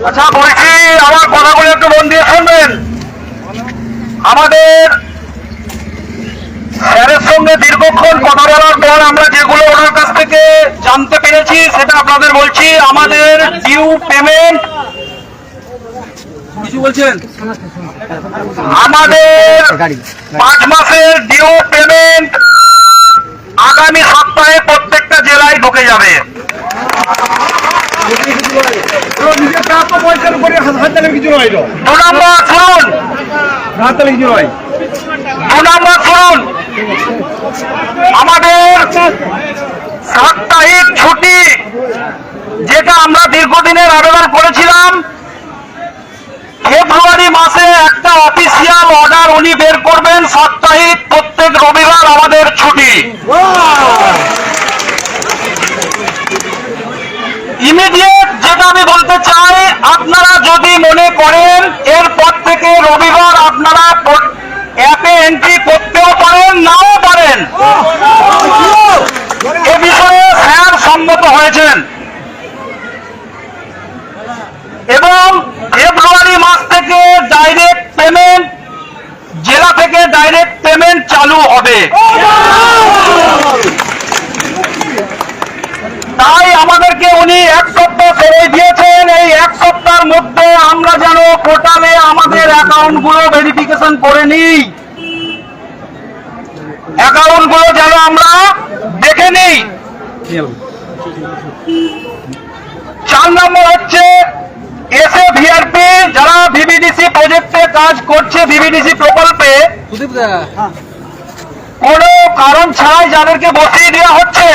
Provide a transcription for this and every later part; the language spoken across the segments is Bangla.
আচ্ছা বলছি, আমার কথাগুলো একটু মন দিয়ে শুনবেন। আমাদের স্যারের সঙ্গে দীর্ঘক্ষণ কথা বলার পর আমরা যেগুলো ওনার কাছ থেকে জানতে পেরেছি সেটা আপনাদের বলছি। আমাদের ডিউ পেমেন্ট, কিছু বলছেন, আমাদের 5 মাসের ডিউ পেমেন্ট আগামী সপ্তাহে প্রত্যেকটা জেলায় ঢুকে যাবে। আমাদের সাপ্তাহিক ছুটি, যেটা আমরা দীর্ঘদিনের আবেদন করেছিলাম, ফেব্রুয়ারি মাসে একটা অফিসিয়াল অর্ডার উনি বের করবেন। সাপ্তাহিক প্রত্যেক রবিবার আমাদের ছুটি। ইমিডিয়েট যেটা আমি বলতে চাই, আপনারা যদি মনে করেন এরপর থেকে রবিবার আপনারা অ্যাপে এন্ট্রি করতেও পারেন, নাও পারেন, এ বিষয়ে স্যার সম্মত হয়েছেন এবং ফেব্রুয়ারি মাস থেকে ডাইরেক্ট পেমেন্ট, জেলা থেকে ডাইরেক্ট পেমেন্ট চালু হবে। তাই আমাদেরকে উনি 1 সপ্তাহ সময় দিয়েছেন। এই 1 সপ্তাহের মধ্যে আমরা যেন পোর্টালে আমাদের অ্যাকাউন্টগুলো ভেরিফিকেশন করে নিই, অ্যাকাউন্টগুলো যেন আমরা দেখে নিই। 4 নম্বর হচ্ছে এসএভিআরপি, যারা ভিভিডিসি প্রজেক্টে কাজ করছে, ভিভিডিসি প্রকল্পে কোনো কারণ ছাড়াই যাদেরকে বসিয়ে দেওয়া হচ্ছে,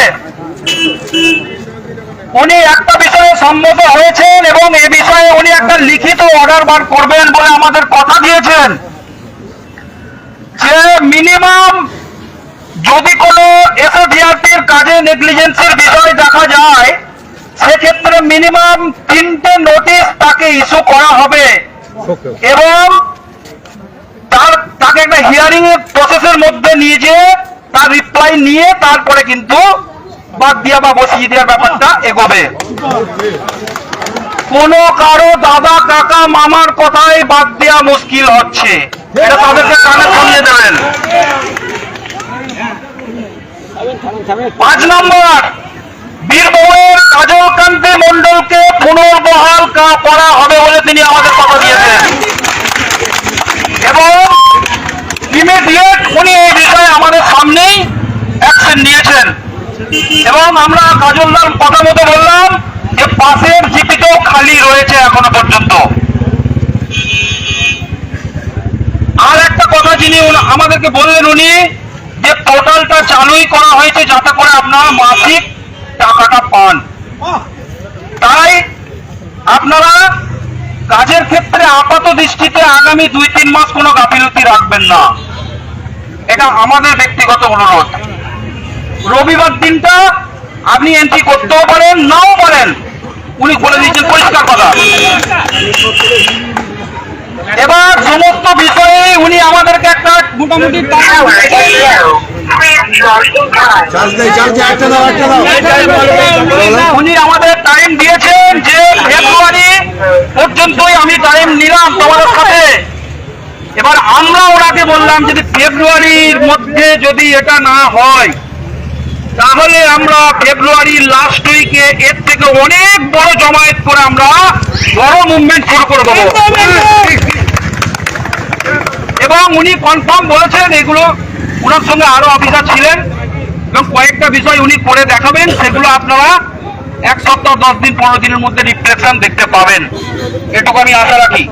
উনি একটা বিষয়ে সম্মত হয়েছেন এবং এ বিষয়ে উনি একটা লিখিত অর্ডার বার করবেন বলে আমাদের কথা দিয়েছেন যে মিনিমাম যদি কোনো এসএভিআরপির কাজে নেগলিজেন্সের বিষয় দেখা যায়, সেক্ষেত্রে মিনিমাম 3টে নোটিশ তাকে ইস্যু করা হবে এবং তাকে একটা হিয়ারিং এর প্রসেসের মধ্যে নিয়ে যেয়ে তার রিপ্লাই নিয়ে তারপরে কিন্তু বাদ দিয়া বা বসিয়ে দেওয়ার ব্যাপারটা এগোবে। কোন কারো দাদা কাকা মামার কথাই বাদ দেওয়া মুশকিল হচ্ছে, এটা তাদেরকে কানে শুনিয়ে দেবেন। 5 নম্বর, বীরভূমের কাজলকান্তি মন্ডলকে পুনর্বহাল করা হবে বলে তিনি আমাদের কথা দিয়েছেন এবং ইমিডিয়েট উনি এই বিষয়ে আমাদের সামনেই অ্যাকশন নিয়েছেন এবং আমরা কাজলদার কথা মতো বললাম যে পাশের জিপিটাও খালি রয়েছে এখনো পর্যন্ত। আর একটা কথা যিনি আমাদেরকে বললেন, উনি যে পোর্টালটা চালুই করা হয়েছে যাতে করে আপনারা মাসিক টাকাটা পান। তাই আপনারা কাজের ক্ষেত্রে আপাত দৃষ্টিতে আগামী 2-3 মাস কোনো গাফিলতি রাখবেন না, এটা আমাদের ব্যক্তিগত অনুরোধ। রবিবার দিনটা আপনি এন্ট্রি করতেও পারেন, নাও পারেন, উনি বলে দিয়েছেন পরিষ্কার কথা। এবার সমস্ত বিষয়ে উনি আমাদেরকে একটা মোটামুটি উনি আমাদের টাইম দিয়েছেন যে ফেব্রুয়ারি পর্যন্তই আমি টাইম নিলাম তোমাদের সাথে। এবার আমরা ওনাকে বললাম যদি ফেব্রুয়ারির মধ্যে যদি এটা না হয় তাহলে আমরা ফেব্রুয়ারির লাস্ট উইকে এর থেকে অনেক বড় জমায়েত করে আমরা বড় মুভমেন্ট শুরু করে দেবো এবং উনি কনফার্ম বলেছেন। এগুলো ওনার সঙ্গে আরো অফিসার ছিলেন এবং কয়েকটা বিষয় উনি করে দেখাবেন, সেগুলো আপনারা 1 সপ্তাহ 10 দিন 15 দিনের মধ্যে রিফ্লেকশন দেখতে পাবেন, এটুকু আমি আশা রাখি।